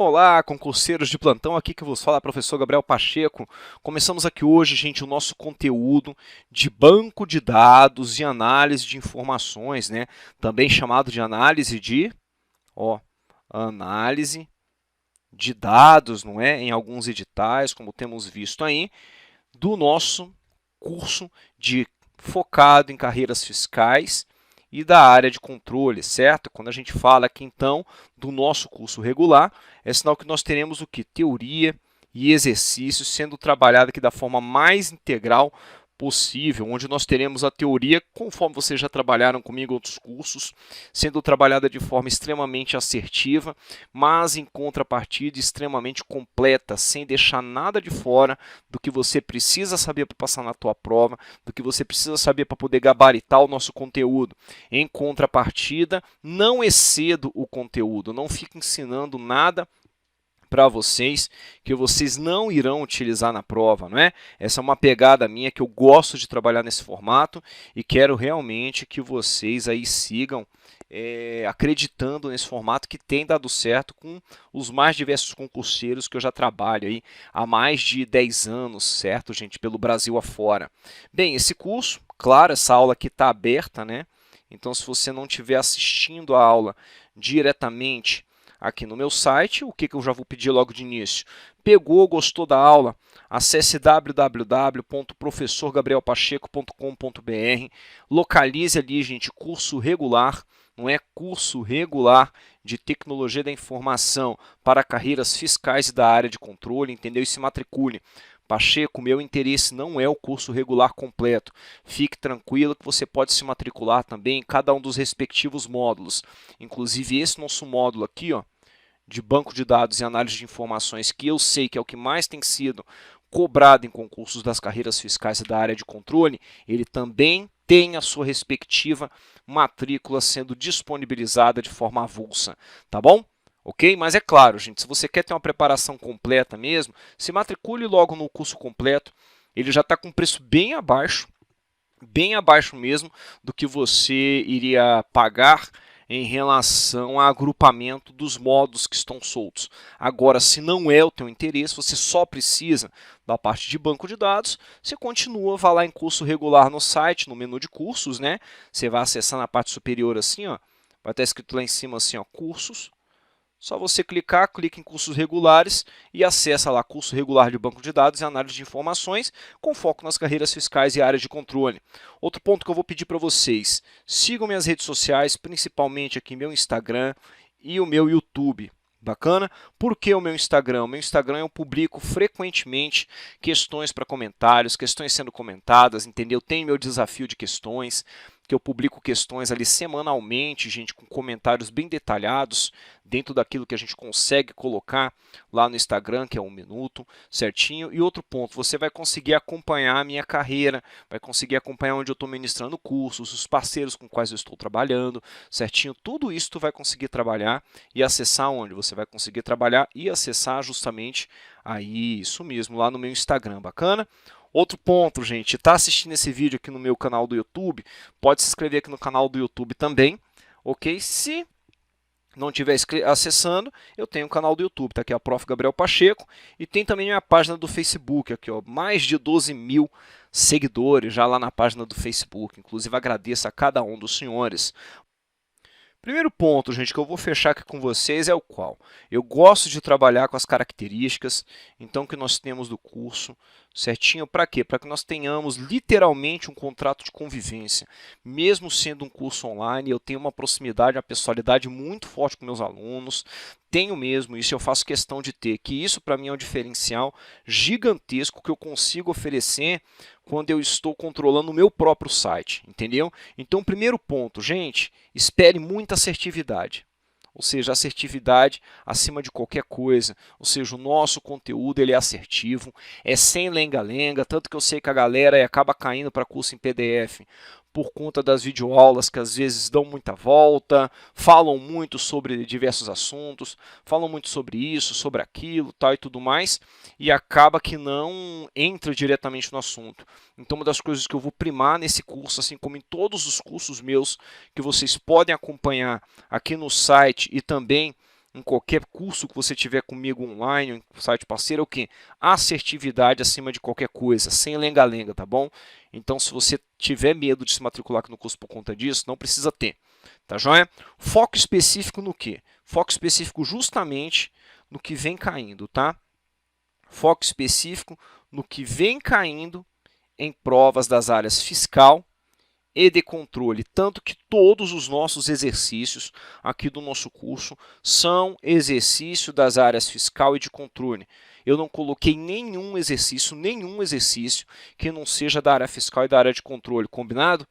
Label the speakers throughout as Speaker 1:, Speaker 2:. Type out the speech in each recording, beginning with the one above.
Speaker 1: Olá, concurseiros de plantão, aqui que vos fala é o professor Gabriel Pacheco. Começamos aqui hoje, gente, o nosso conteúdo de banco de dados e análise de informações, né? Também chamado de ó, análise de dados, não é? Em alguns editais, como temos visto aí, do nosso curso de focado em carreiras fiscais e da área de controle, certo? Quando a gente fala aqui, então, do nosso curso regular, é sinal que nós teremos o que? Teoria e exercícios sendo trabalhado aqui da forma mais integral possível, onde nós teremos a teoria, conforme vocês já trabalharam comigo em outros cursos, sendo trabalhada de forma extremamente assertiva, mas em contrapartida extremamente completa, sem deixar nada de fora do que você precisa saber para passar na tua prova, do que você precisa saber para poder gabaritar o nosso conteúdo. Em contrapartida, não excedo o conteúdo, não fico ensinando nada para vocês que vocês não irão utilizar na prova, não é? Essa é uma pegada minha que eu gosto de trabalhar nesse formato e quero realmente que vocês aí sigam acreditando nesse formato que tem dado certo com os mais diversos concurseiros que eu já trabalho aí há mais de 10 anos, certo, gente, pelo Brasil afora. Bem, esse curso, claro, essa aula aqui está aberta, né? Então, se você não estiver assistindo a aula diretamente aqui no meu site, o que eu já vou pedir logo de início? Pegou, gostou da aula? Acesse www.professorgabrielpacheco.com.br, localize ali, gente, curso regular, não é curso regular de tecnologia da informação para carreiras fiscais e da área de controle, entendeu? E se matricule. Pacheco, meu interesse não é o curso regular completo. Fique tranquilo que você pode se matricular também em cada um dos respectivos módulos. Inclusive esse nosso módulo aqui, ó, de banco de dados e análise de informações, que eu sei que é o que mais tem sido cobrado em concursos das carreiras fiscais e da área de controle, ele também tem a sua respectiva matrícula sendo disponibilizada de forma avulsa, tá bom? Ok? Mas é claro, gente, se você quer ter uma preparação completa mesmo, se matricule logo no curso completo, ele já está com preço bem abaixo mesmo do que você iria pagar em relação ao agrupamento dos módulos que estão soltos. Agora, se não é o teu interesse, você só precisa da parte de banco de dados, você continua, vai lá em curso regular no site, no menu de cursos, né? Você vai acessar na parte superior assim, ó, vai estar escrito lá em cima assim, ó, cursos. Só você clicar, clica em cursos regulares e acessa lá curso regular de banco de dados e análise de informações com foco nas carreiras fiscais e áreas de controle. Outro ponto que eu vou pedir para vocês, sigam minhas redes sociais, principalmente aqui meu Instagram e o meu YouTube. Bacana? Por que o meu Instagram? O meu Instagram eu publico frequentemente questões para comentários, questões sendo comentadas, entendeu? Tem meu desafio de questões, que eu publico questões ali semanalmente, gente, com comentários bem detalhados, dentro daquilo que a gente consegue colocar lá no Instagram, que é 1 minuto, certinho. E outro ponto, você vai conseguir acompanhar a minha carreira, vai conseguir acompanhar onde eu estou ministrando cursos, os parceiros com quais eu estou trabalhando, certinho. Tudo isso tu vai conseguir trabalhar e acessar onde? Você vai conseguir trabalhar e acessar justamente aí, isso mesmo, lá no meu Instagram, bacana? Outro ponto, gente, está assistindo esse vídeo aqui no meu canal do YouTube, pode se inscrever aqui no canal do YouTube também, ok? Se não estiver acessando, eu tenho um canal do YouTube, tá aqui a Prof. Gabriel Pacheco, e tem também minha página do Facebook, aqui, ó, mais de 12 mil seguidores já lá na página do Facebook. Inclusive, agradeço a cada um dos senhores. Primeiro ponto, gente, que eu vou fechar aqui com vocês é o qual? Eu gosto de trabalhar com as características, então, que nós temos do curso, certinho? Para quê? Para que nós tenhamos literalmente um contrato de convivência. Mesmo sendo um curso online, eu tenho uma proximidade, uma pessoalidade muito forte com meus alunos, tenho mesmo, isso eu faço questão de ter, que isso para mim é um diferencial gigantesco que eu consigo oferecer quando eu estou controlando o meu próprio site, entendeu? Então, primeiro ponto, gente, espere muita assertividade. Ou seja, assertividade acima de qualquer coisa. Ou seja, o nosso conteúdo ele é assertivo, é sem lenga-lenga, tanto que eu sei que a galera acaba caindo para curso em PDF por conta das videoaulas que às vezes dão muita volta, falam muito sobre diversos assuntos, falam muito sobre isso, sobre aquilo, tal e tudo mais, e acaba que não entra diretamente no assunto. Então, uma das coisas que eu vou primar nesse curso, assim como em todos os cursos meus, que vocês podem acompanhar aqui no site e também em qualquer curso que você tiver comigo online, em site parceiro, é o quê? Assertividade acima de qualquer coisa, sem lenga-lenga, tá bom? Então, se você tiver medo de se matricular aqui no curso por conta disso, não precisa ter, tá joia? Foco específico no quê? Foco específico justamente no que vem caindo, tá? Foco específico no que vem caindo em provas das áreas fiscal e de controle, tanto que todos os nossos exercícios aqui do nosso curso são exercício das áreas fiscal e de controle. Eu não coloquei nenhum exercício que não seja da área fiscal e da área de controle, combinado?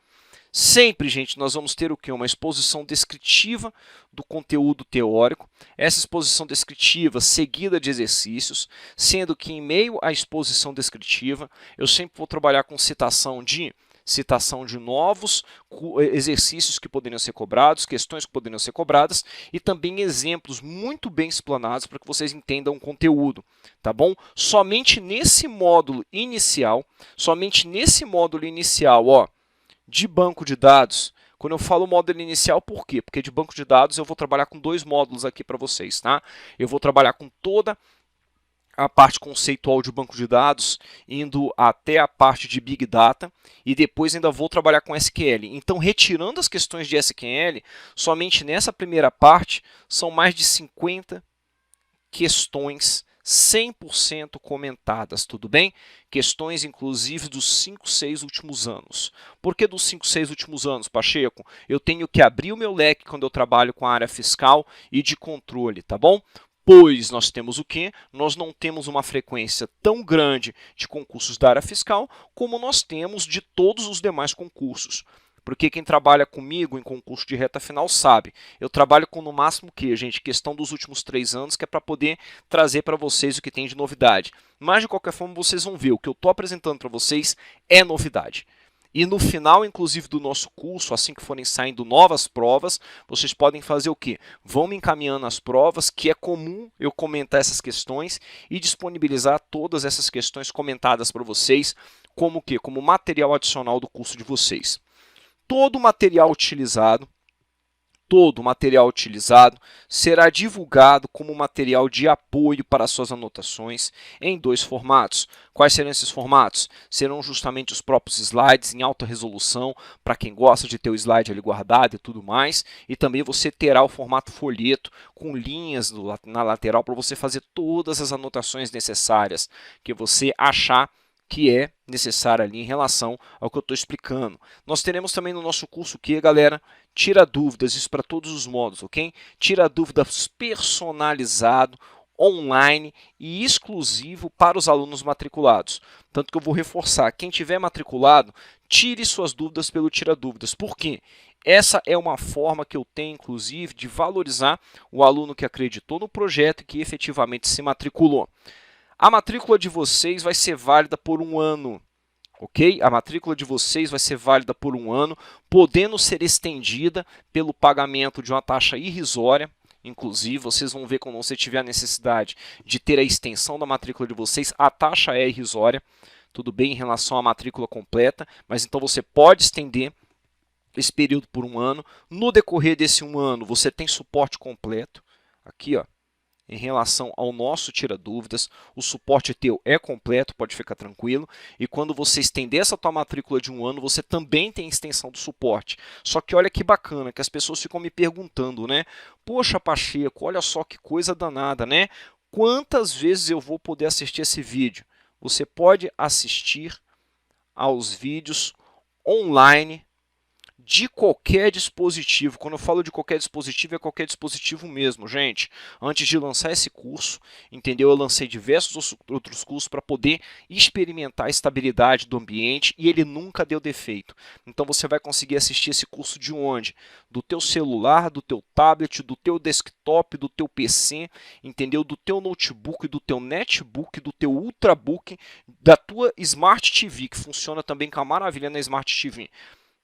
Speaker 1: Sempre, gente, nós vamos ter o quê? Uma exposição descritiva do conteúdo teórico, essa exposição descritiva seguida de exercícios, sendo que em meio à exposição descritiva, eu sempre vou trabalhar com citação de novos exercícios que poderiam ser cobrados, questões que poderiam ser cobradas e também exemplos muito bem explanados para que vocês entendam o conteúdo, tá bom? Somente nesse módulo inicial, ó, de banco de dados, quando eu falo módulo inicial, por quê? Porque de banco de dados eu vou trabalhar com 2 módulos aqui para vocês, tá? Eu vou trabalhar com toda a parte conceitual de banco de dados, indo até a parte de Big Data, e depois ainda vou trabalhar com SQL. Então, retirando as questões de SQL, somente nessa primeira parte, são mais de 50 questões 100% comentadas, tudo bem? Questões, inclusive, dos 5, 6 últimos anos. Por que dos 5, 6 últimos anos, Pacheco? Eu tenho que abrir o meu leque quando eu trabalho com a área fiscal e de controle, tá bom? Pois nós temos o quê? Nós não temos uma frequência tão grande de concursos da área fiscal como nós temos de todos os demais concursos. Porque quem trabalha comigo em concurso de reta final sabe, eu trabalho com no máximo o quê, gente? Questão dos últimos 3 anos, que é para poder trazer para vocês o que tem de novidade. Mas, de qualquer forma, vocês vão ver, o que eu estou apresentando para vocês é novidade. E no final, inclusive, do nosso curso, assim que forem saindo novas provas, vocês podem fazer o quê? Vão me encaminhando as provas, que é comum eu comentar essas questões e disponibilizar todas essas questões comentadas para vocês, como o quê? Como material adicional do curso de vocês. Todo o material utilizado será divulgado como material de apoio para suas anotações em 2 formatos. Quais serão esses formatos? Serão justamente os próprios slides em alta resolução, para quem gosta de ter o slide ali guardado e tudo mais, e também você terá o formato folheto com linhas na lateral para você fazer todas as anotações necessárias que você achar que é necessária ali em relação ao que eu estou explicando. Nós teremos também no nosso curso o que, galera? Tira dúvidas, isso para todos os modos, ok? Tira dúvidas personalizado, online e exclusivo para os alunos matriculados. Tanto que eu vou reforçar, quem tiver matriculado, tire suas dúvidas pelo Tira Dúvidas. Por quê? Essa é uma forma que eu tenho, inclusive, de valorizar o aluno que acreditou no projeto e que efetivamente se matriculou. A matrícula de vocês vai ser válida por 1 ano, ok? A matrícula de vocês vai ser válida por 1 ano, podendo ser estendida pelo pagamento de uma taxa irrisória. Inclusive, vocês vão ver quando você tiver a necessidade de ter a extensão da matrícula de vocês, a taxa é irrisória, tudo bem em relação à matrícula completa, mas então você pode estender esse período por 1 ano. No decorrer desse 1 ano, você tem suporte completo, aqui, ó. Em relação ao nosso Tira Dúvidas, o suporte teu é completo, pode ficar tranquilo. E quando você estender essa tua matrícula de 1 ano, você também tem extensão do suporte. Só que olha que bacana, que as pessoas ficam me perguntando, né? Poxa, Pacheco, olha só que coisa danada, né? Quantas vezes eu vou poder assistir esse vídeo? Você pode assistir aos vídeos online de qualquer dispositivo. Quando eu falo de qualquer dispositivo, é qualquer dispositivo mesmo, gente. Antes de lançar esse curso, entendeu? Eu lancei diversos outros cursos para poder experimentar a estabilidade do ambiente e ele nunca deu defeito. Então você vai conseguir assistir esse curso de onde? Do teu celular, do teu tablet, do teu desktop, do teu PC, entendeu? Do teu notebook, do teu netbook, do teu ultrabook, da tua Smart TV, que funciona também com a maravilha na Smart TV.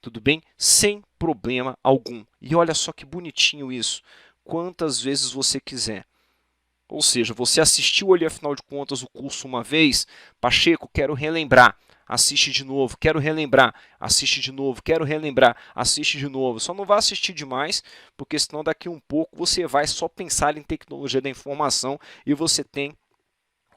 Speaker 1: Tudo bem? Sem problema algum. E olha só que bonitinho isso. Quantas vezes você quiser. Ou seja, você assistiu ali, afinal de contas, o curso uma vez. Pacheco, quero relembrar. assiste de novo, quero relembrar, assiste de novo, quero relembrar, assiste de novo. Só não vá assistir demais, porque senão daqui um pouco você vai só pensar em tecnologia da informação e você tem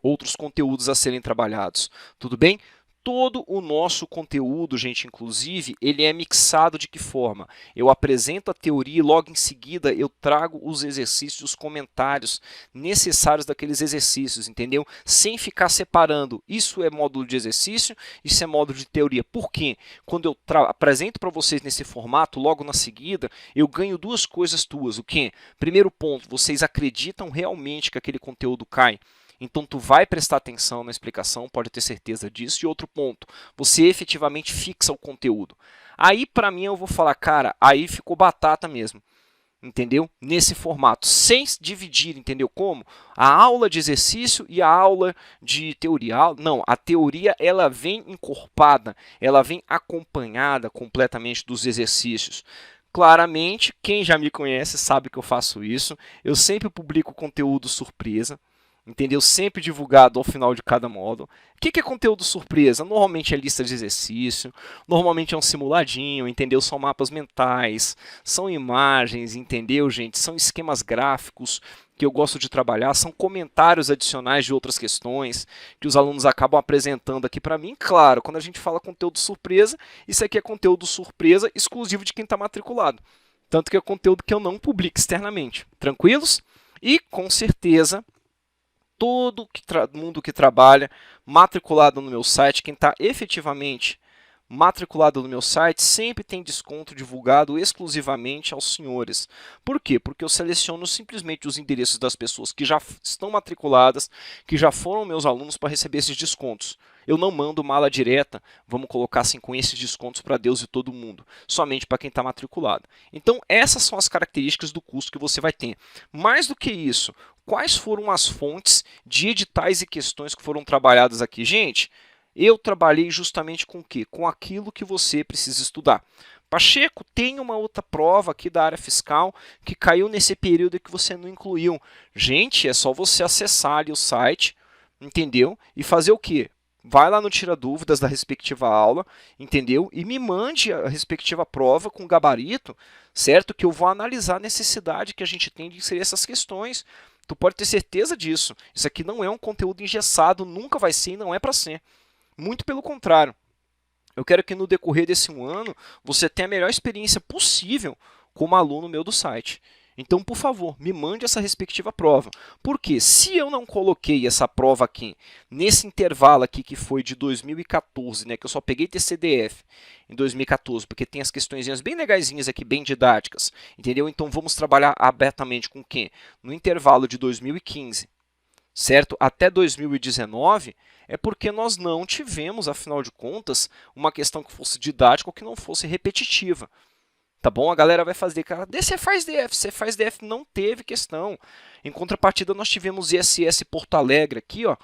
Speaker 1: outros conteúdos a serem trabalhados. Tudo bem? Todo o nosso conteúdo, gente, inclusive, ele é mixado de que forma? Eu apresento a teoria e logo em seguida eu trago os exercícios, os comentários necessários daqueles exercícios, entendeu? Sem ficar separando, isso é módulo de exercício, isso é módulo de teoria. Por quê? Quando eu apresento para vocês nesse formato, logo na seguida, eu ganho duas coisas tuas. O quê? Primeiro ponto, vocês acreditam realmente que aquele conteúdo cai? Então, tu vai prestar atenção na explicação, pode ter certeza disso. E outro ponto, você efetivamente fixa o conteúdo. Aí, para mim, eu vou falar, cara, aí ficou batata mesmo. Entendeu? Nesse formato, sem dividir, entendeu como? A aula de exercício e a aula de teoria. Não, a teoria ela vem encorpada, ela vem acompanhada completamente dos exercícios. Claramente, quem já me conhece sabe que eu faço isso. Eu sempre publico conteúdo surpresa. Entendeu? Sempre divulgado ao final de cada módulo. O que é conteúdo surpresa? Normalmente é lista de exercício, normalmente é um simuladinho, entendeu? São mapas mentais, são imagens, entendeu, gente? São esquemas gráficos que eu gosto de trabalhar, são comentários adicionais de outras questões que os alunos acabam apresentando aqui para mim. Claro, quando a gente fala conteúdo surpresa, isso aqui é conteúdo surpresa exclusivo de quem está matriculado. Tanto que é conteúdo que eu não publico externamente. Tranquilos? E, com certeza, todo mundo que trabalha matriculado no meu site, quem está efetivamente matriculado no meu site, sempre tem desconto divulgado exclusivamente aos senhores. Por quê? Porque eu seleciono simplesmente os endereços das pessoas que já estão matriculadas, que já foram meus alunos para receber esses descontos. Eu não mando mala direta, vamos colocar assim, com esses descontos para Deus e todo mundo, somente para quem está matriculado. Então, essas são as características do curso que você vai ter. Mais do que isso, quais foram as fontes de editais e questões que foram trabalhadas aqui? Gente, eu trabalhei justamente com o quê? Com aquilo que você precisa estudar. Pacheco, tem uma outra prova aqui da área fiscal que caiu nesse período que você não incluiu. Gente, é só você acessar ali o site, entendeu? E fazer o quê? Vai lá no Tira Dúvidas da respectiva aula, entendeu? E me mande a respectiva prova com gabarito, certo? Que eu vou analisar a necessidade que a gente tem de inserir essas questões. Tu pode ter certeza disso. Isso aqui não é um conteúdo engessado, nunca vai ser e não é para ser. Muito pelo contrário. Eu quero que no decorrer desse um ano você tenha a melhor experiência possível como aluno meu do site. Então, por favor, me mande essa respectiva prova. Porque se eu não coloquei essa prova aqui, nesse intervalo aqui que foi de 2014, né, que eu só peguei TCDF em 2014, porque tem as questõezinhas bem legaisinhas aqui, bem didáticas, entendeu? Então, vamos trabalhar abertamente com o quê? No intervalo de 2015, certo? Até 2019, é porque nós não tivemos, afinal de contas, uma questão que fosse didática ou que não fosse repetitiva. Tá bom? A galera vai fazer, cara, você faz DF, você faz DF, não teve questão. Em contrapartida, nós tivemos ISS Porto Alegre aqui, ó,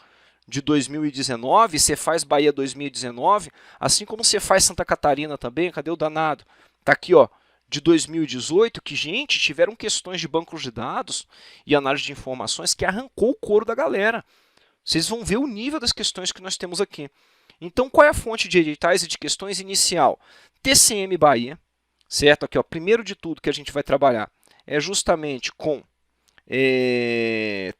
Speaker 1: de 2019, você faz Bahia 2019, assim como você faz Santa Catarina também, cadê o danado? Tá aqui, ó, de 2018, que, gente, tiveram questões de bancos de dados e análise de informações que arrancou o couro da galera. Vocês vão ver o nível das questões que nós temos aqui. Então, qual é a fonte de editais e de questões inicial? TCM Bahia. Certo? Aqui, ó, primeiro de tudo que a gente vai trabalhar é justamente com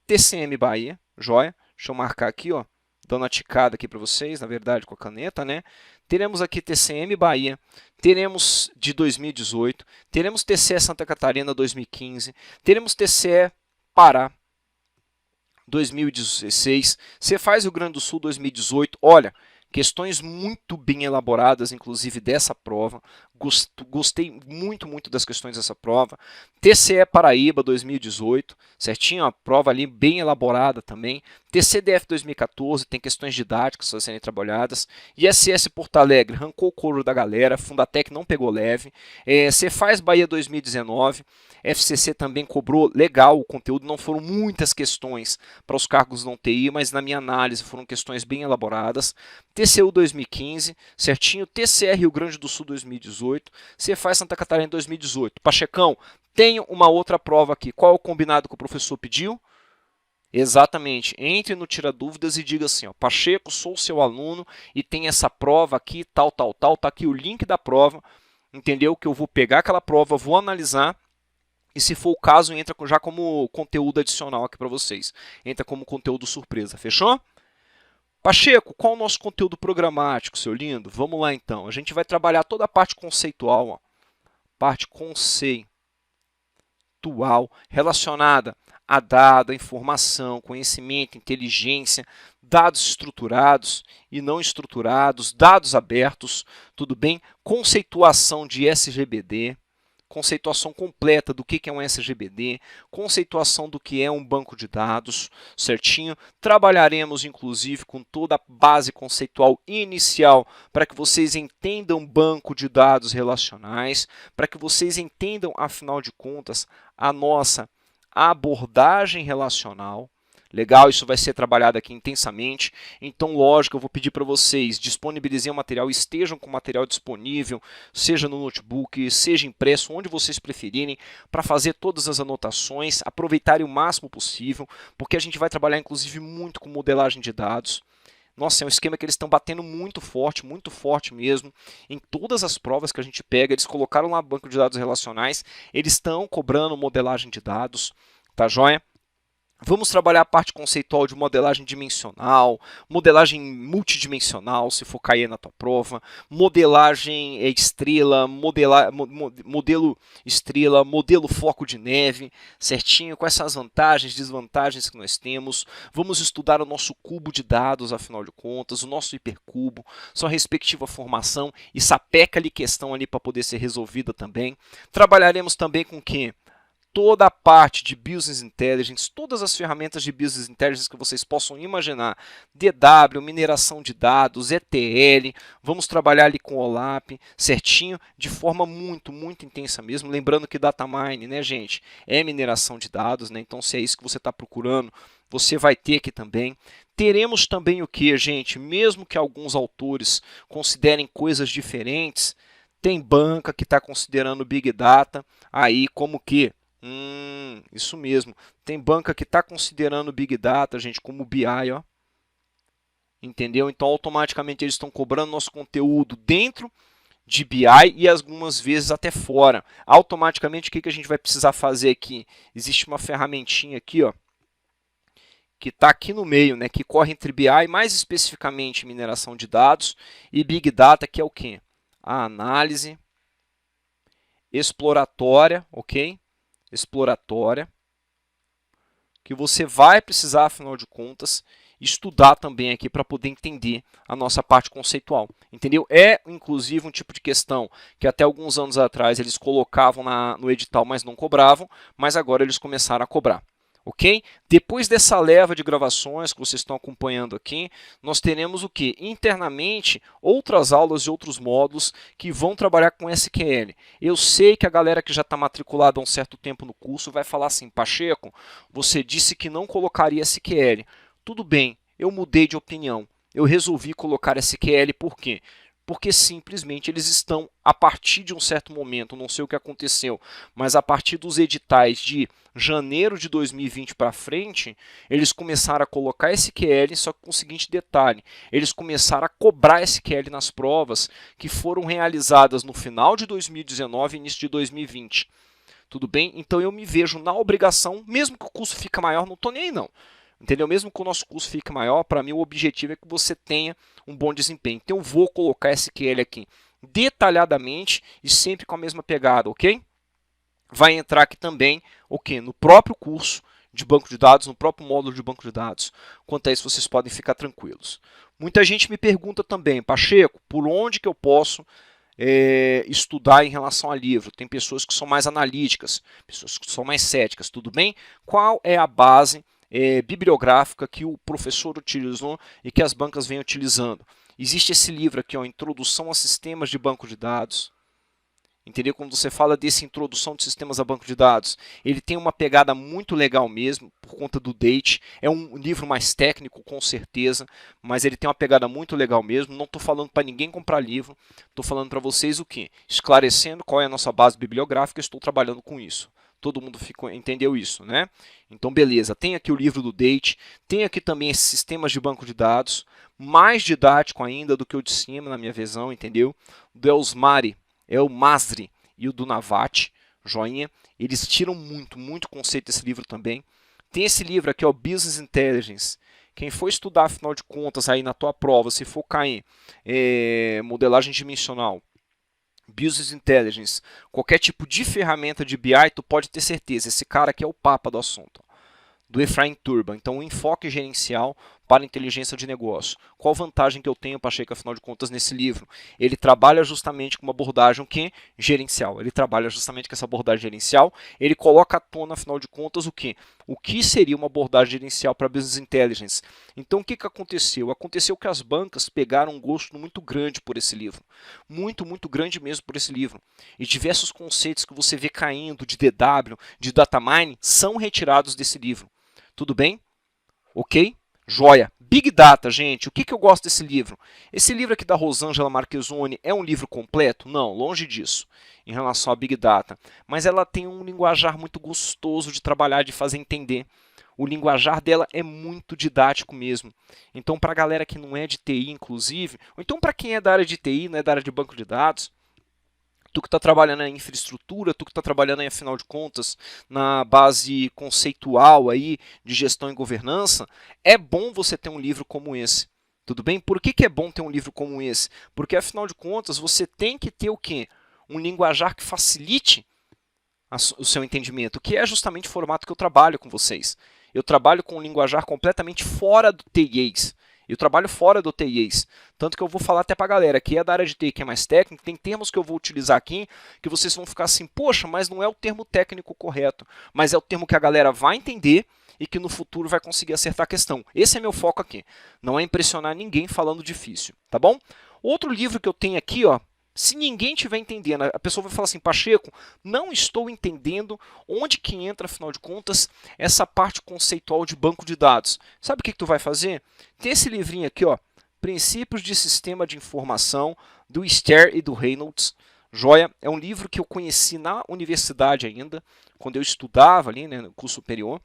Speaker 1: TCM Bahia, joia? Deixa eu marcar aqui, ó, dando uma ticada aqui para vocês, na verdade com a caneta, né? Teremos aqui TCM Bahia, teremos de 2018, teremos TCE Santa Catarina 2015, teremos TCE Pará 2016, Cefaz Rio Grande do Sul 2018, olha, questões muito bem elaboradas, inclusive dessa prova. Gostei muito das questões dessa prova. TCE Paraíba 2018, certinho? A prova ali bem elaborada também. TCDF 2014, tem questões didáticas a serem trabalhadas. ISS Porto Alegre, arrancou o couro da galera. Fundatec não pegou leve. Cefaz Bahia 2019. FCC também cobrou legal o conteúdo. Não foram muitas questões para os cargos não TI, mas na minha análise foram questões bem elaboradas. TCU 2015, certinho. TCR Rio Grande do Sul 2018. Cefaz Santa Catarina 2018. Pachecão, tenho uma outra prova aqui. Qual é o combinado que o professor pediu? Exatamente. Entre no Tira Dúvidas e diga assim, ó, Pacheco, sou seu aluno e tem essa prova aqui, tal, tal, tal, tá aqui o link da prova, entendeu? Que eu vou pegar aquela prova, vou analisar e, se for o caso, entra já como conteúdo adicional aqui para vocês. Entra como conteúdo surpresa, fechou? Pacheco, qual é o nosso conteúdo programático, seu lindo? Vamos lá, então. A gente vai trabalhar toda a parte conceitual, ó. Parte conceitual relacionada a dado, a informação, conhecimento, inteligência, dados estruturados e não estruturados, dados abertos, tudo bem? Conceituação de SGBD, conceituação completa do que é um SGBD, conceituação do que é um banco de dados, certinho? Trabalharemos, inclusive, com toda a base conceitual inicial para que vocês entendam banco de dados relacionais, para que vocês entendam, afinal de contas, a nossa abordagem relacional. Legal, isso vai ser trabalhado aqui intensamente. Então, lógico, eu vou pedir para vocês disponibilizem o material, estejam com o material disponível, seja no notebook, seja impresso, onde vocês preferirem, para fazer todas as anotações, aproveitarem o máximo possível, porque a gente vai trabalhar, inclusive, muito com modelagem de dados. Nossa, é um esquema que eles estão batendo muito forte mesmo. Em todas as provas que a gente pega, eles colocaram lá banco de dados relacionais, eles estão cobrando modelagem de dados, tá joia? Vamos trabalhar a parte conceitual de modelagem dimensional, modelagem multidimensional, se for cair na tua prova, modelagem estrela, modelo estrela, modelo foco de neve, certinho, com essas vantagens e desvantagens que nós temos. Vamos estudar o nosso cubo de dados, afinal de contas, o nosso hipercubo, sua respectiva formação e sapeca-lhe questão ali para poder ser resolvida também. Trabalharemos também com o quê? Toda a parte de Business Intelligence, todas as ferramentas de Business Intelligence que vocês possam imaginar, DW, mineração de dados, ETL, vamos trabalhar ali com OLAP, certinho, de forma muito intensa mesmo, lembrando que Data Mine, né, gente, é mineração de dados, né, então se é isso que você está procurando, você vai ter aqui também. Teremos também o que, gente, mesmo que alguns autores considerem coisas diferentes, tem banca que está considerando Big Data aí como que isso mesmo. Tem banca que está considerando Big Data, gente, como BI, ó. Entendeu? Então, automaticamente, eles estão cobrando nosso conteúdo dentro de BI e algumas vezes até fora. Automaticamente, o que a gente vai precisar fazer aqui? Existe uma ferramentinha aqui, ó, que está aqui no meio, né, que corre entre BI, mais especificamente mineração de dados, e Big Data, que é o quê? A análise exploratória, ok? Exploratória, que você vai precisar, afinal de contas, estudar também aqui para poder entender a nossa parte conceitual, entendeu? É, inclusive, um tipo de questão que até alguns anos atrás eles colocavam no edital, mas não cobravam, mas agora eles começaram a cobrar. Ok? Depois dessa leva de gravações que vocês estão acompanhando aqui, nós teremos o que? Internamente, outras aulas e outros módulos que vão trabalhar com SQL. Eu sei que a galera que já está matriculada há um certo tempo no curso vai falar assim, Pacheco, você disse que não colocaria SQL. Tudo bem, eu mudei de opinião. Eu resolvi colocar SQL por quê? Porque simplesmente eles estão, a partir de um certo momento, não sei o que aconteceu, mas a partir dos editais de janeiro de 2020 para frente, eles começaram a colocar SQL, só que com o seguinte detalhe, eles começaram a cobrar SQL nas provas que foram realizadas no final de 2019 e início de 2020. Tudo bem? Então eu me vejo na obrigação, mesmo que o curso fique maior, não estou nem aí não. Entendeu? Mesmo que o nosso curso fique maior, para mim o objetivo é que você tenha um bom desempenho. Então eu vou colocar SQL aqui detalhadamente e sempre com a mesma pegada, ok? Vai entrar aqui também, ok? No próprio curso de banco de dados, no próprio módulo de banco de dados. Quanto a isso, vocês podem ficar tranquilos. Muita gente me pergunta também, Pacheco, por onde que eu posso estudar em relação a livro? Tem pessoas que são mais analíticas, pessoas que são mais céticas, tudo bem? Qual é a base bibliográfica que o professor utilizou e que as bancas vêm utilizando? Existe esse livro aqui, ó, Introdução a Sistemas de Banco de Dados. Entendeu? Quando você fala dessa introdução de sistemas a banco de dados, ele tem uma pegada muito legal mesmo, por conta do date. É um livro mais técnico, com certeza, mas ele tem uma pegada muito legal mesmo. Não estou falando para ninguém comprar livro, estou falando para vocês o quê? Esclarecendo qual é a nossa base bibliográfica, estou trabalhando com isso. Todo mundo entendeu isso, né? Então, beleza. Tem aqui o livro do Date, tem aqui também esses sistemas de banco de dados, mais didático ainda do que o de cima, na minha visão, entendeu? Do Elmasri e o do Navat, joinha. Eles tiram muito conceito desse livro também. Tem esse livro aqui, ó, Business Intelligence. Quem for estudar, afinal de contas, aí na tua prova, se focar em modelagem dimensional, Business Intelligence, qualquer tipo de ferramenta de BI, tu pode ter certeza, esse cara aqui é o papa do assunto, do Efraim Turban. Então, o enfoque gerencial para inteligência de negócio. Qual vantagem que eu tenho, Pacheco, afinal de contas, nesse livro? Ele trabalha justamente com uma abordagem que? Gerencial. Ele trabalha justamente com essa abordagem gerencial. Ele coloca à tona, afinal de contas, o que? O que seria uma abordagem gerencial para Business Intelligence? Então, o que aconteceu? Aconteceu que as bancas pegaram um gosto muito grande por esse livro. Muito grande mesmo por esse livro. E diversos conceitos que você vê caindo de DW, de Data Mining, são retirados desse livro. Tudo bem? Ok? Joia. Big Data, gente. O que eu gosto desse livro? Esse livro aqui da Rosângela Marchesoni é um livro completo? Não, longe disso, em relação a Big Data. Mas ela tem um linguajar muito gostoso de trabalhar, de fazer entender. O linguajar dela é muito didático mesmo. Então, para a galera que não é de TI, inclusive, ou então para quem é da área de TI, não é da área de banco de dados, tu que está trabalhando em infraestrutura, tu que está trabalhando aí, afinal de contas, na base conceitual aí de gestão e governança, é bom você ter um livro como esse. Tudo bem? Por que é bom ter um livro como esse? Porque, afinal de contas, você tem que ter o quê? Um linguajar que facilite o seu entendimento, que é justamente o formato que eu trabalho com vocês. Eu trabalho com um linguajar completamente fora do TIAs. Eu trabalho fora do TIAs. Tanto que eu vou falar até para a galera que é da área de TI, que é mais técnico, tem termos que eu vou utilizar aqui que vocês vão ficar assim, poxa, mas não é o termo técnico correto, mas é o termo que a galera vai entender e que no futuro vai conseguir acertar a questão. Esse é meu foco aqui. Não é impressionar ninguém falando difícil, tá bom? Outro livro que eu tenho aqui, ó, se ninguém estiver entendendo, a pessoa vai falar assim, Pacheco, não estou entendendo onde que entra, afinal de contas, essa parte conceitual de banco de dados. Sabe o que tu vai fazer? Tem esse livrinho aqui, ó, Princípios de Sistema de Informação, do Ster e do Reynolds. Joia, é um livro que eu conheci na universidade ainda, quando eu estudava ali, né, no curso superior.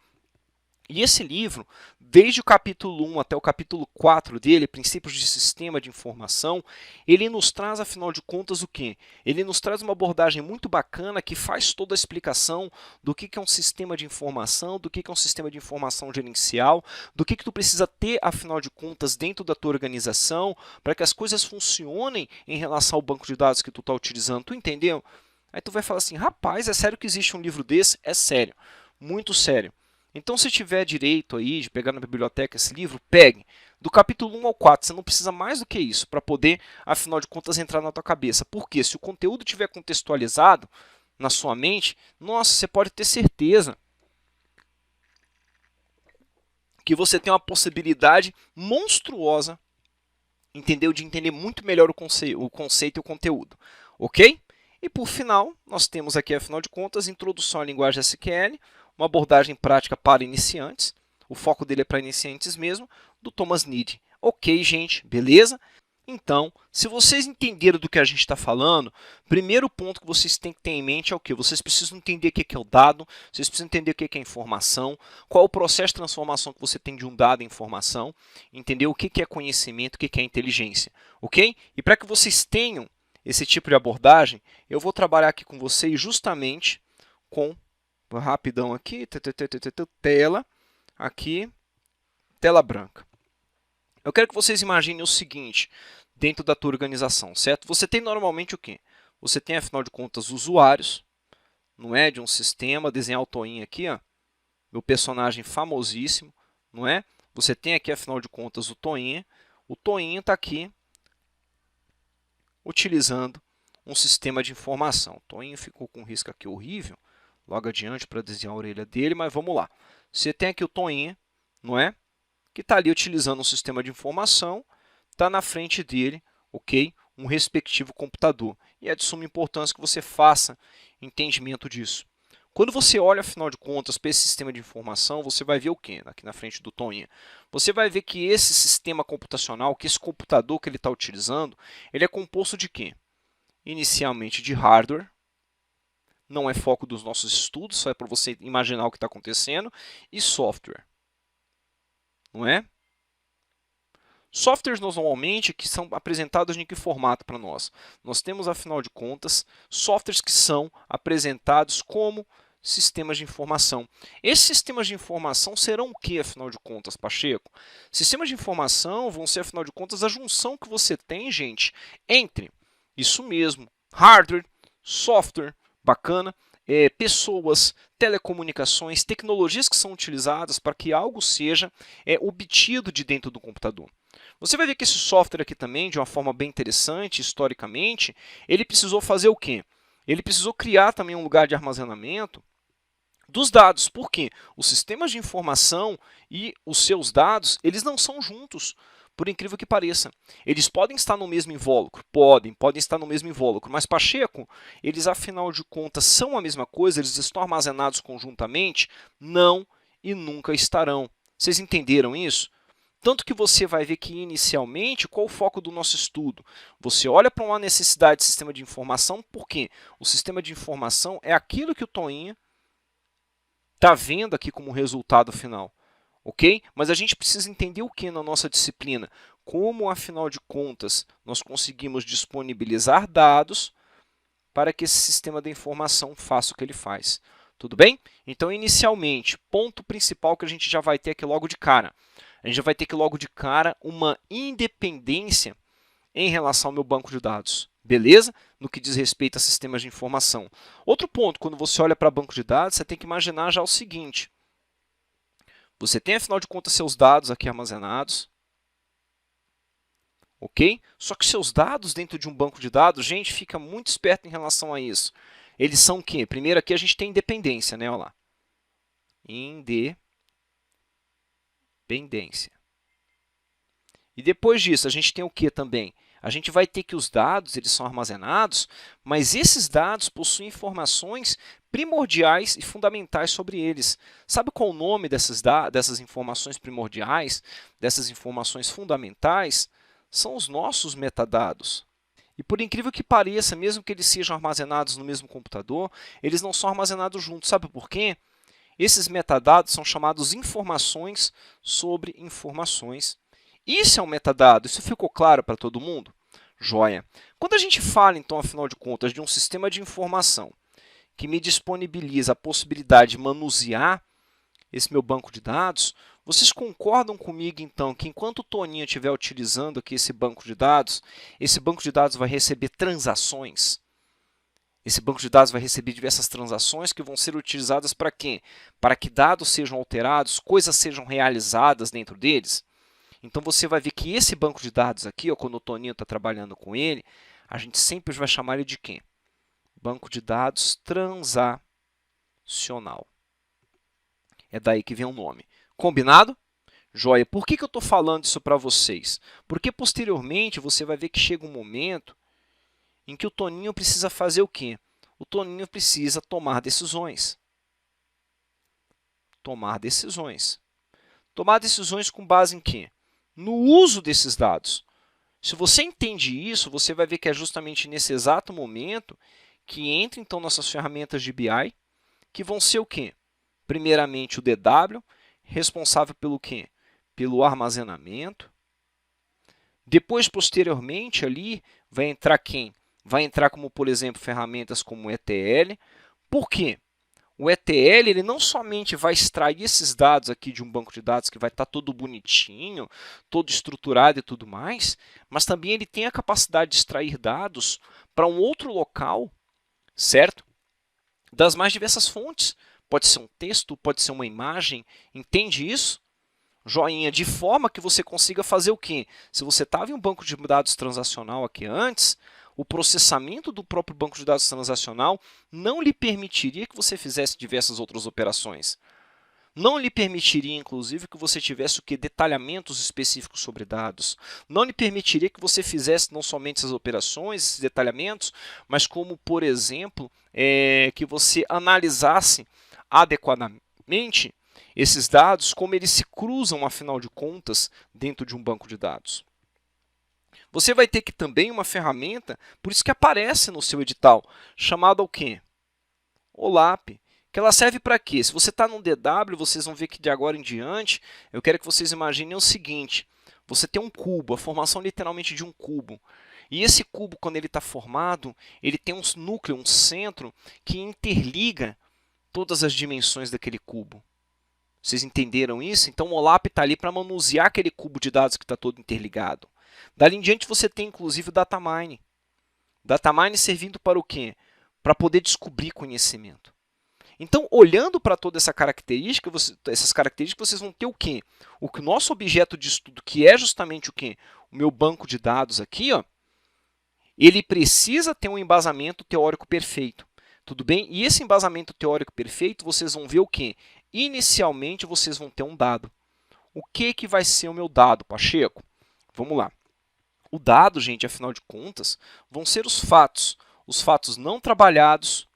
Speaker 1: E esse livro, desde o capítulo 1 até o capítulo 4 dele, Princípios de Sistema de Informação, ele nos traz, afinal de contas, o quê? Ele nos traz uma abordagem muito bacana que faz toda a explicação do que é um sistema de informação, do que é um sistema de informação gerencial, do que tu precisa ter, afinal de contas, dentro da tua organização, para que as coisas funcionem em relação ao banco de dados que tu está utilizando. Tu entendeu? Aí tu vai falar assim, rapaz, é sério que existe um livro desse? É sério, muito sério. Então, se tiver direito aí de pegar na biblioteca esse livro, pegue. Do capítulo 1 ao 4, você não precisa mais do que isso para poder, afinal de contas, entrar na tua cabeça. Porque se o conteúdo estiver contextualizado na sua mente, nossa, você pode ter certeza que você tem uma possibilidade monstruosa, entendeu? De entender muito melhor o conceito e o conteúdo. Ok? E por final, nós temos aqui, afinal de contas, Introdução à Linguagem SQL, uma abordagem prática para iniciantes, o foco dele é para iniciantes mesmo, do Thomas Need. Ok, gente, beleza? Então, se vocês entenderam do que a gente está falando, primeiro ponto que vocês têm que ter em mente é o quê? Vocês precisam entender o que é o dado, vocês precisam entender o que é a informação, qual é o processo de transformação que você tem de um dado em informação, entender o que é conhecimento, o que é inteligência, ok? E para que vocês tenham esse tipo de abordagem, eu vou trabalhar aqui com vocês justamente com rapidão aqui, tela, aqui, tela branca. Eu quero que vocês imaginem o seguinte, dentro da tua organização, certo? Você tem normalmente o quê? Você tem, afinal de contas, usuários, não é? De um sistema, desenhar o Toinho aqui, ó, meu personagem famosíssimo, não é? Você tem aqui, afinal de contas, o Toinho está aqui utilizando um sistema de informação. O Toinho ficou com um risco aqui horrível, logo adiante para desenhar a orelha dele, mas vamos lá. Você tem aqui o Toinho, não é? Que está ali utilizando um sistema de informação, está na frente dele, ok? Um respectivo computador. E é de suma importância que você faça entendimento disso. Quando você olha, afinal de contas, para esse sistema de informação, você vai ver o quê? Aqui na frente do Toinho. Você vai ver que esse sistema computacional, que esse computador que ele está utilizando, ele é composto de quê? Inicialmente de hardware, não é foco dos nossos estudos, só é para você imaginar o que está acontecendo, e software, não é? Softwares normalmente que são apresentados em que formato para nós? Nós temos, afinal de contas, softwares que são apresentados como sistemas de informação. Esses sistemas de informação serão o que, afinal de contas, Pacheco? Sistemas de informação vão ser, afinal de contas, a junção que você tem, gente, entre, isso mesmo, hardware, software, bacana, pessoas, telecomunicações, tecnologias que são utilizadas para que algo seja obtido de dentro do computador. Você vai ver que esse software aqui também, de uma forma bem interessante, historicamente, ele precisou fazer o quê? Ele precisou criar também um lugar de armazenamento dos dados. Por quê? Os sistemas de informação e os seus dados, eles não são juntos, por incrível que pareça. Eles podem estar no mesmo invólucro? Podem estar no mesmo invólucro, mas, Pacheco, eles, afinal de contas, são a mesma coisa? Eles estão armazenados conjuntamente? Não e nunca estarão. Vocês entenderam isso? Tanto que você vai ver que, inicialmente, qual o foco do nosso estudo? Você olha para uma necessidade de sistema de informação, porque o sistema de informação é aquilo que o Toinha está vendo aqui como resultado final. Ok? Mas a gente precisa entender o que na nossa disciplina? Como, afinal de contas, nós conseguimos disponibilizar dados para que esse sistema de informação faça o que ele faz. Tudo bem? Então, inicialmente, ponto principal que a gente já vai ter aqui logo de cara. A gente já vai ter que logo de cara uma independência em relação ao meu banco de dados. Beleza? No que diz respeito a sistemas de informação. Outro ponto, quando você olha para banco de dados, você tem que imaginar já o seguinte. Você tem, afinal de contas, seus dados aqui armazenados. Ok? Só que seus dados dentro de um banco de dados, gente, fica muito esperto em relação a isso. Eles são o quê? Primeiro aqui a gente tem independência, né? Olha lá. Independência. E depois disso, a gente tem o que também? A gente vai ter que os dados eles são armazenados, mas esses dados possuem informações primordiais e fundamentais sobre eles. Sabe qual o nome dessas informações primordiais, dessas informações fundamentais? São os nossos metadados. E por incrível que pareça, mesmo que eles sejam armazenados no mesmo computador, eles não são armazenados juntos. Sabe por quê? Esses metadados são chamados informações sobre informações. Isso é um metadado. Isso ficou claro para todo mundo? Joia. Quando a gente fala, então, afinal de contas, de um sistema de informação que me disponibiliza a possibilidade de manusear esse meu banco de dados, vocês concordam comigo, então, que enquanto o Toninho estiver utilizando aqui esse banco de dados vai receber transações? Esse banco de dados vai receber diversas transações que vão ser utilizadas para quê? Para que dados sejam alterados, coisas sejam realizadas dentro deles? Então, você vai ver que esse banco de dados aqui, ó, quando o Toninho está trabalhando com ele, a gente sempre vai chamar ele de quê? Banco de dados transacional. É daí que vem o nome. Combinado? Joia. Por que eu estou falando isso para vocês? Porque, posteriormente, você vai ver que chega um momento em que o Toninho precisa fazer o quê? O Toninho precisa tomar decisões. Tomar decisões. Tomar decisões com base em quê? No uso desses dados. Se você entende isso, você vai ver que é justamente nesse exato momento que entra, então, nossas ferramentas de BI, que vão ser o quê? Primeiramente, o DW, responsável pelo quê? Pelo armazenamento. Depois, posteriormente, ali, vai entrar quem? Vai entrar como, por exemplo, ferramentas como o ETL. Por quê? O ETL ele não somente vai extrair esses dados aqui de um banco de dados que vai estar todo bonitinho, todo estruturado e tudo mais, mas também ele tem a capacidade de extrair dados para um outro local, certo? Das mais diversas fontes. Pode ser um texto, pode ser uma imagem, entende isso? Joinha, de forma que você consiga fazer o quê? Se você estava em um banco de dados transacional aqui antes, o processamento do próprio banco de dados transacional não lhe permitiria que você fizesse diversas outras operações. Não lhe permitiria, inclusive, que você tivesse o quê? Detalhamentos específicos sobre dados. Não lhe permitiria que você fizesse não somente essas operações, esses detalhamentos, mas como, por exemplo, que você analisasse adequadamente esses dados, como eles se cruzam, afinal de contas, dentro de um banco de dados. Você vai ter que também uma ferramenta, por isso que aparece no seu edital, chamada o quê? OLAP, que ela serve para quê? Se você está no DW, vocês vão ver que de agora em diante, eu quero que vocês imaginem o seguinte, você tem um cubo, a formação literalmente de um cubo. E esse cubo, quando ele está formado, ele tem um núcleo, um centro, que interliga todas as dimensões daquele cubo. Vocês entenderam isso? Então, o OLAP está ali para manusear aquele cubo de dados que está todo interligado. Dali em diante, você tem, inclusive, o data mining. Data mining servindo para o quê? Para poder descobrir conhecimento. Então, olhando para toda essa característica, essas características, vocês vão ter o quê? O nosso objeto de estudo, que é justamente o quê? O meu banco de dados aqui, ó, ele precisa ter um embasamento teórico perfeito. Tudo bem? E esse embasamento teórico perfeito, vocês vão ver o quê? Inicialmente, vocês vão ter um dado. O que vai ser o meu dado, Pacheco? Vamos lá. O dado, gente, afinal de contas, vão ser os fatos não trabalhados,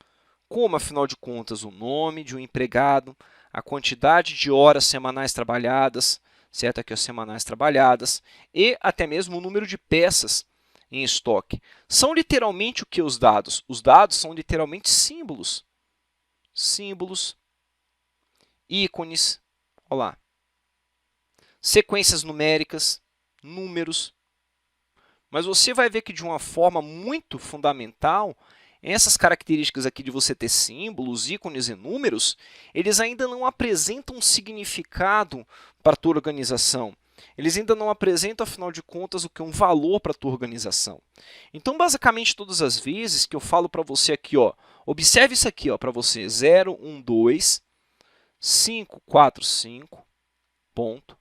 Speaker 1: como, afinal de contas, o nome de um empregado, a quantidade de horas semanais trabalhadas, certo? Aqui as semanais trabalhadas, e até mesmo o número de peças em estoque. São literalmente o que os dados? Os dados são literalmente símbolos. Símbolos, ícones, olha lá. Sequências numéricas, números. Mas você vai ver que, de uma forma muito fundamental, essas características aqui de você ter símbolos, ícones e números, eles ainda não apresentam um significado para a tua organização. Eles ainda não apresentam, afinal de contas, o que é um valor para a tua organização. Então, basicamente, todas as vezes que eu falo para você aqui, ó, observe isso aqui para você, 0, 1, 2, 5, 4, 5, ponto,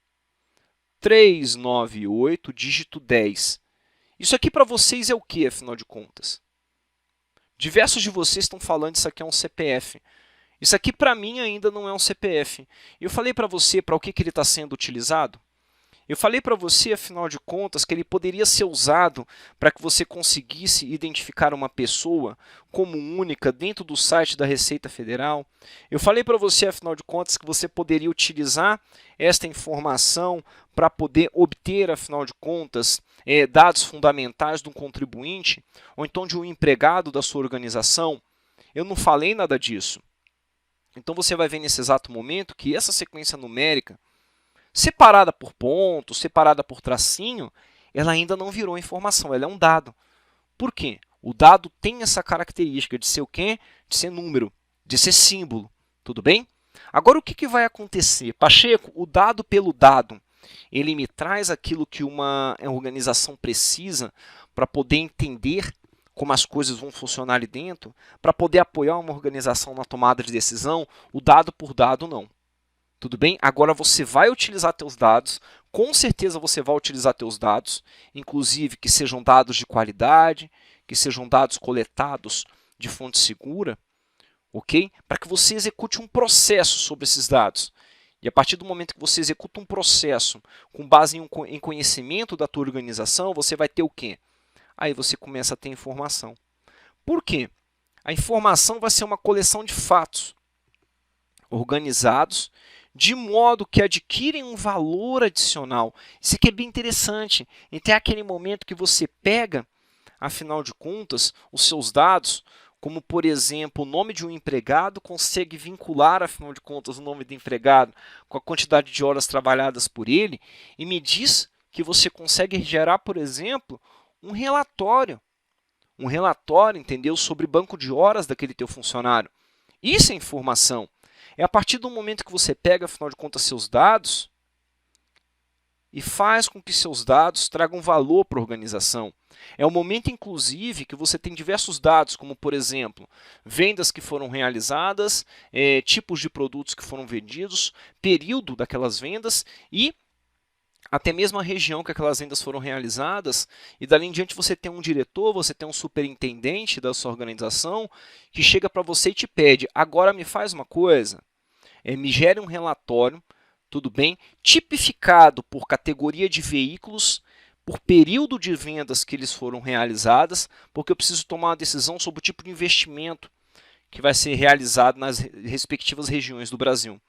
Speaker 1: 3, 9, 8, dígito 10. Isso aqui para vocês é o que, afinal de contas? Diversos de vocês estão falando que isso aqui é um CPF. Isso aqui, para mim, ainda não é um CPF. Eu falei para você para o que ele está sendo utilizado? Eu falei para você, afinal de contas, que ele poderia ser usado para que você conseguisse identificar uma pessoa como única dentro do site da Receita Federal. Eu falei para você, afinal de contas, que você poderia utilizar esta informação para poder obter, afinal de contas, dados fundamentais de um contribuinte ou então de um empregado da sua organização. Eu não falei nada disso. Então, você vai ver nesse exato momento que essa sequência numérica, separada por ponto, separada por tracinho, ela ainda não virou informação, ela é um dado. Por quê? O dado tem essa característica de ser o quê? De ser número, de ser símbolo. Tudo bem? Agora, o que vai acontecer? Pacheco, o dado pelo dado, ele me traz aquilo que uma organização precisa para poder entender como as coisas vão funcionar ali dentro, para poder apoiar uma organização na tomada de decisão, o dado por dado não. Tudo bem? Agora você vai utilizar teus dados, com certeza você vai utilizar teus dados, inclusive que sejam dados de qualidade, que sejam dados coletados de fonte segura, ok? Para que você execute um processo sobre esses dados. E a partir do momento que você executa um processo com base em conhecimento da tua organização, você vai ter o quê? Aí você começa a ter informação. Por quê? A informação vai ser uma coleção de fatos organizados de modo que adquirem um valor adicional. Isso aqui é bem interessante. Então, é aquele momento que você pega, afinal de contas, os seus dados, como, por exemplo, o nome de um empregado, consegue vincular, afinal de contas, o nome do empregado com a quantidade de horas trabalhadas por ele, e me diz que você consegue gerar, por exemplo, um relatório, entendeu, sobre banco de horas daquele teu funcionário. Isso é informação. É a partir do momento que você pega, afinal de contas, seus dados e faz com que seus dados tragam valor para a organização. É o momento, inclusive, que você tem diversos dados, como, por exemplo, vendas que foram realizadas, tipos de produtos que foram vendidos, período daquelas vendas e até mesmo a região que aquelas vendas foram realizadas, e dali em diante você tem um diretor, você tem um superintendente da sua organização que chega para você e te pede, agora me faz uma coisa, me gere um relatório, tudo bem, tipificado por categoria de veículos, por período de vendas que eles foram realizadas, porque eu preciso tomar uma decisão sobre o tipo de investimento que vai ser realizado nas respectivas regiões do Brasil.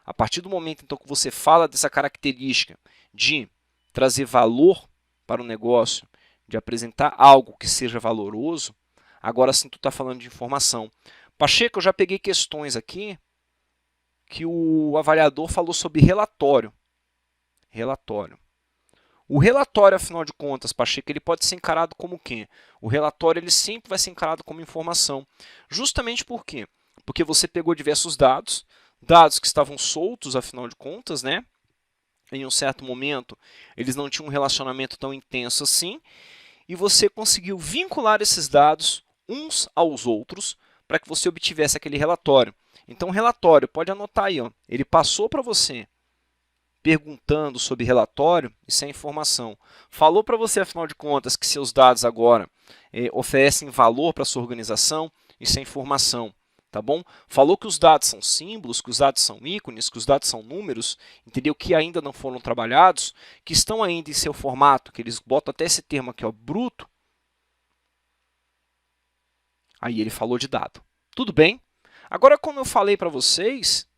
Speaker 1: A partir do momento então, que você fala dessa característica de trazer valor para o negócio, de apresentar algo que seja valoroso, agora sim tu está falando de informação. Pacheco, eu já peguei questões aqui que o avaliador falou sobre relatório. Relatório. O relatório, afinal de contas, Pacheco, ele pode ser encarado como o quê? O relatório ele sempre vai ser encarado como informação. Justamente por quê? Porque você pegou diversos dados, dados que estavam soltos, afinal de contas, né? Em um certo momento, eles não tinham um relacionamento tão intenso assim, e você conseguiu vincular esses dados uns aos outros para que você obtivesse aquele relatório. Então, o relatório, pode anotar aí, ó, ele passou para você perguntando sobre relatório, isso é informação. Falou para você, afinal de contas, que seus dados agora oferecem valor para a sua organização, isso é informação. Tá bom? Falou que os dados são símbolos, que os dados são ícones, que os dados são números, entendeu? Que ainda não foram trabalhados, que estão ainda em seu formato, que eles botam até esse termo aqui, ó, bruto. Aí ele falou de dado. Tudo bem? Agora, como eu falei para vocês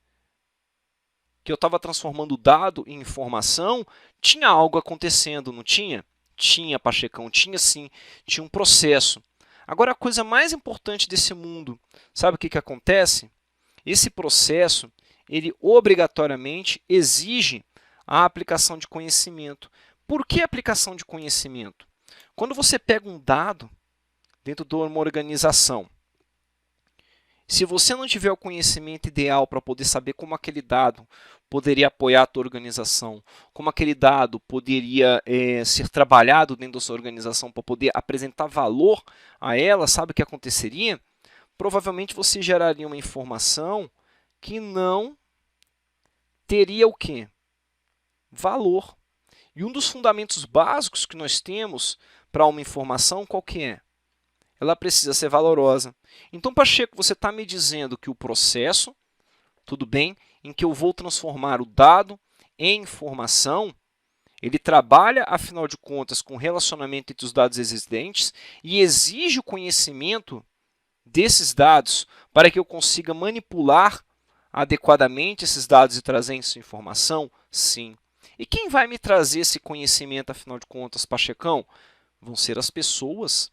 Speaker 1: que eu estava transformando dado em informação, tinha algo acontecendo, não tinha? Tinha, Pachecão, tinha sim, tinha um processo. Agora, a coisa mais importante desse mundo, sabe o que acontece? Esse processo, ele obrigatoriamente exige a aplicação de conhecimento. Por que aplicação de conhecimento? Quando você pega um dado dentro de uma organização, se você não tiver o conhecimento ideal para poder saber como aquele dado poderia apoiar a tua organização, como aquele dado poderia ser trabalhado dentro da sua organização para poder apresentar valor a ela, sabe o que aconteceria? Provavelmente você geraria uma informação que não teria o quê? Valor. E um dos fundamentos básicos que nós temos para uma informação, qual que é? Ela precisa ser valorosa. Então, Pacheco, você está me dizendo que o processo, tudo bem, em que eu vou transformar o dado em informação, ele trabalha, afinal de contas, com o relacionamento entre os dados existentes e exige o conhecimento desses dados para que eu consiga manipular adequadamente esses dados e trazer essa informação? Sim. E quem vai me trazer esse conhecimento, afinal de contas, Pachecão? Vão ser as pessoas.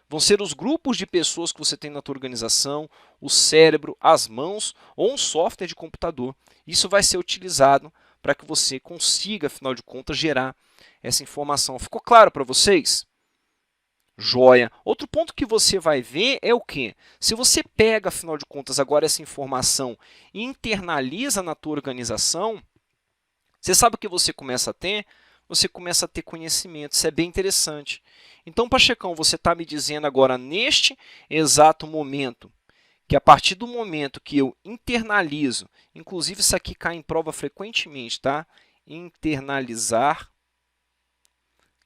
Speaker 1: Vão ser os grupos de pessoas que você tem na tua organização, o cérebro, as mãos ou um software de computador. Isso vai ser utilizado para que você consiga, afinal de contas, gerar essa informação. Ficou claro para vocês? Joia. Outro ponto que você vai ver é o quê? Se você pega, afinal de contas, agora essa informação e internaliza na tua organização, você sabe o que você começa a ter? Você começa a ter conhecimento. Isso é bem interessante. Então, Pachecão, você está me dizendo agora, neste exato momento, que a partir do momento que eu internalizo, inclusive isso aqui cai em prova frequentemente, tá? Internalizar.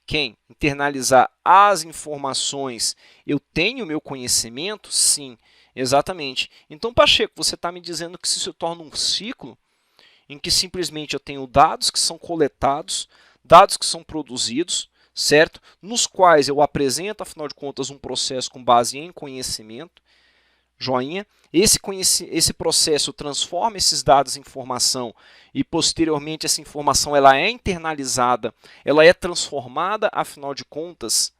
Speaker 1: Quem? Internalizar as informações. Eu tenho o meu conhecimento? Sim, exatamente. Então, Pacheco, você está me dizendo que isso se torna um ciclo em que simplesmente eu tenho dados que são coletados, dados que são produzidos, certo? Nos quais eu apresento, afinal de contas, um processo com base em conhecimento, joinha. Esse processo transforma esses dados em informação e, posteriormente, essa informação ela é internalizada, ela é transformada, afinal de contas,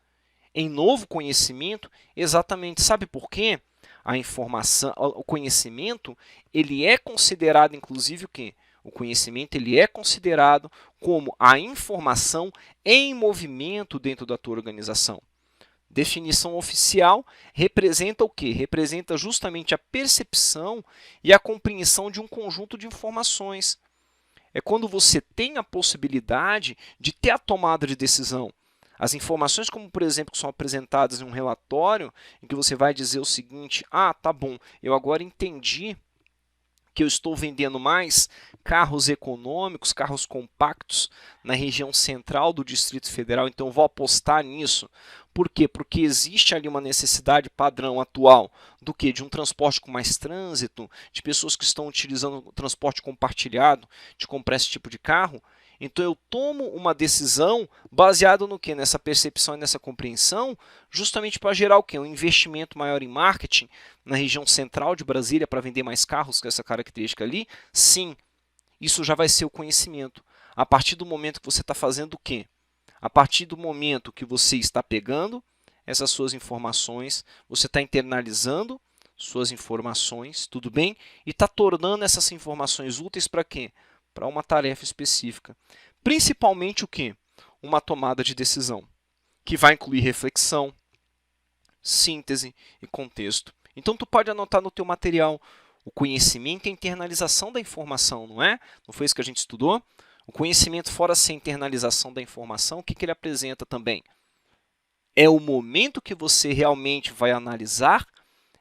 Speaker 1: em novo conhecimento. Exatamente. Sabe por quê? A informação, o conhecimento, ele é considerado, inclusive, o quê? O conhecimento ele é considerado como a informação em movimento dentro da tua organização. Definição oficial representa o quê? Representa justamente a percepção e a compreensão de um conjunto de informações. É quando você tem a possibilidade de ter a tomada de decisão. As informações, como por exemplo, que são apresentadas em um relatório, em que você vai dizer o seguinte: ah, tá bom, eu agora entendi que eu estou vendendo mais carros econômicos, carros compactos na região central do Distrito Federal, então eu vou apostar nisso. Por quê? Porque existe ali uma necessidade padrão atual do quê? De um transporte com mais trânsito, de pessoas que estão utilizando o transporte compartilhado, de comprar esse tipo de carro. Então, eu tomo uma decisão baseada no quê? Nessa percepção e nessa compreensão, justamente para gerar o quê? Um investimento maior em marketing na região central de Brasília para vender mais carros com essa característica ali? Sim, isso já vai ser o conhecimento. A partir do momento que você está fazendo o quê? A partir do momento que você está pegando essas suas informações, você está internalizando suas informações, tudo bem? E está tornando essas informações úteis para quê? Para uma tarefa específica. Principalmente o quê? Uma tomada de decisão, que vai incluir reflexão, síntese e contexto. Então, tu pode anotar no teu material o conhecimento e a internalização da informação, não é? Não foi isso que a gente estudou? O conhecimento, fora ser internalização da informação, o que ele apresenta também? É o momento que você realmente vai analisar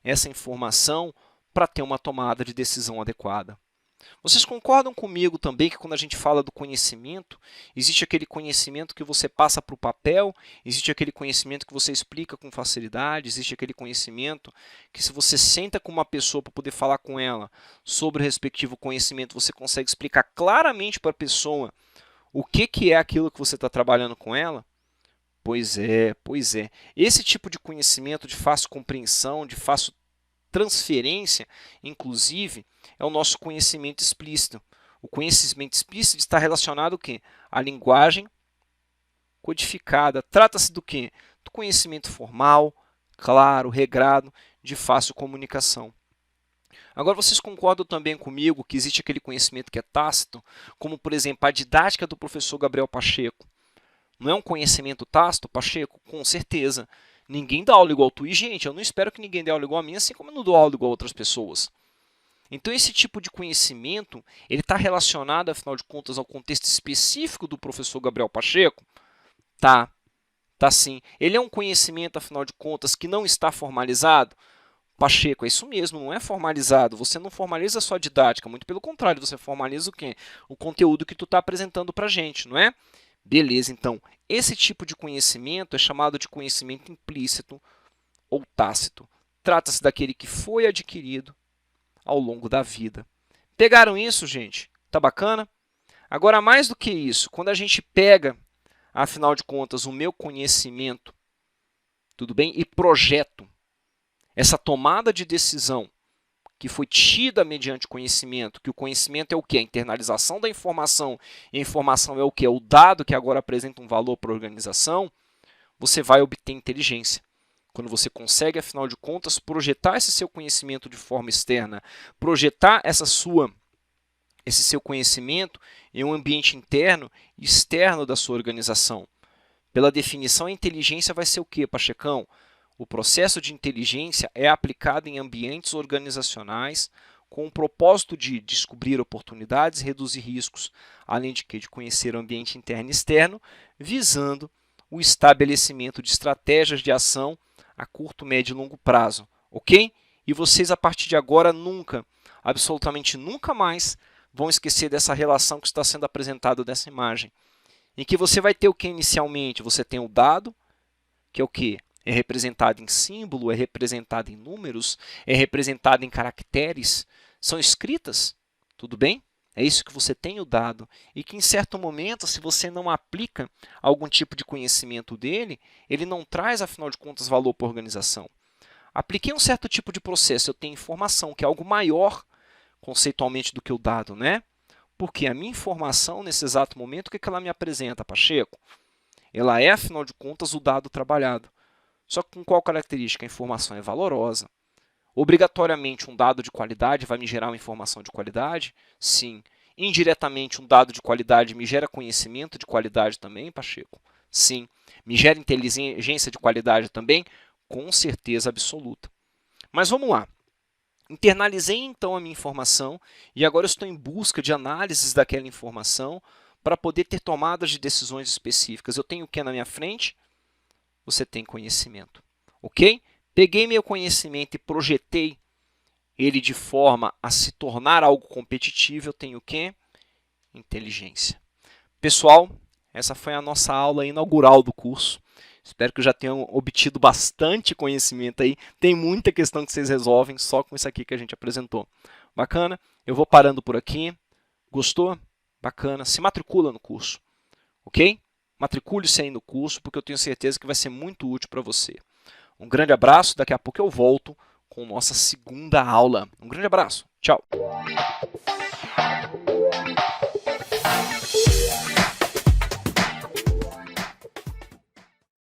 Speaker 1: essa informação para ter uma tomada de decisão adequada. Vocês concordam comigo também que quando a gente fala do conhecimento, existe aquele conhecimento que você passa para o papel, existe aquele conhecimento que você explica com facilidade, existe aquele conhecimento que se você senta com uma pessoa para poder falar com ela sobre o respectivo conhecimento, você consegue explicar claramente para a pessoa o que é aquilo que você está trabalhando com ela? Pois é, pois é. Esse tipo de conhecimento de fácil compreensão, de fácil transferência, inclusive, é o nosso conhecimento explícito. O conhecimento explícito está relacionado ao quê? À linguagem codificada. Trata-se do quê? Do conhecimento formal, claro, regrado, de fácil comunicação. Agora, vocês concordam também comigo que existe aquele conhecimento que é tácito, como, por exemplo, a didática do professor Gabriel Pacheco? Não é um conhecimento tácito, Pacheco? Com certeza. Ninguém dá aula igual tu. E, gente, eu não espero que ninguém dê aula igual a mim, assim como eu não dou aula igual a outras pessoas. Então, esse tipo de conhecimento ele está relacionado, afinal de contas, ao contexto específico do professor Gabriel Pacheco? Tá sim. Ele é um conhecimento, afinal de contas, que não está formalizado? Pacheco, é isso mesmo, não é formalizado. Você não formaliza só a didática, muito pelo contrário, você formaliza o quê? O conteúdo que tu está apresentando para a gente, não é? Beleza, então, esse tipo de conhecimento é chamado de conhecimento implícito ou tácito. Trata-se daquele que foi adquirido ao longo da vida. Pegaram isso, gente? Tá bacana? Agora, mais do que isso, quando a gente pega, afinal de contas, o meu conhecimento, tudo bem? E projeto essa tomada de decisão que foi tida mediante conhecimento, que o conhecimento é o quê? A internalização da informação, e a informação é o quê? O dado que agora apresenta um valor para a organização, você vai obter inteligência. Quando você consegue, afinal de contas, projetar esse seu conhecimento de forma externa, projetar esse seu conhecimento em um ambiente interno e externo da sua organização. Pela definição, a inteligência vai ser o quê, Pachecão? O processo de inteligência é aplicado em ambientes organizacionais com o propósito de descobrir oportunidades e reduzir riscos, além de conhecer o ambiente interno e externo, visando o estabelecimento de estratégias de ação a curto, médio e longo prazo, ok? E vocês, a partir de agora, nunca, absolutamente nunca mais, vão esquecer dessa relação que está sendo apresentada nessa imagem, em que você vai ter o que inicialmente? Você tem o dado, que é o quê? É representado em símbolo, é representado em números, é representado em caracteres, são escritas, tudo bem? É isso que você tem o dado e que em certo momento, se você não aplica algum tipo de conhecimento dele, ele não traz, afinal de contas, valor para a organização. Apliquei um certo tipo de processo, eu tenho informação, que é algo maior conceitualmente do que o dado, né? Porque a minha informação, nesse exato momento, o que ela me apresenta, Pacheco? Ela é, afinal de contas, o dado trabalhado. Só que com qual característica? A informação é valorosa. Obrigatoriamente, um dado de qualidade vai me gerar uma informação de qualidade? Sim. Indiretamente, um dado de qualidade me gera conhecimento de qualidade também, Pacheco? Sim. Me gera inteligência de qualidade também? Com certeza absoluta. Mas vamos lá. Internalizei, então, a minha informação e agora eu estou em busca de análises daquela informação para poder ter tomadas de decisões específicas. Eu tenho o que na minha frente? Você tem conhecimento, ok? Peguei meu conhecimento e projetei ele de forma a se tornar algo competitivo, eu tenho o quê? Inteligência. Pessoal, essa foi a nossa aula inaugural do curso. Espero que já tenham obtido bastante conhecimento aí. Tem muita questão que vocês resolvem só com isso aqui que a gente apresentou. Bacana? Eu vou parando por aqui. Gostou? Bacana. Se matricula no curso, ok? Matricule-se aí no curso, porque eu tenho certeza que vai ser muito útil para você. Um grande abraço, daqui a pouco eu volto com nossa segunda aula. Um grande abraço, tchau!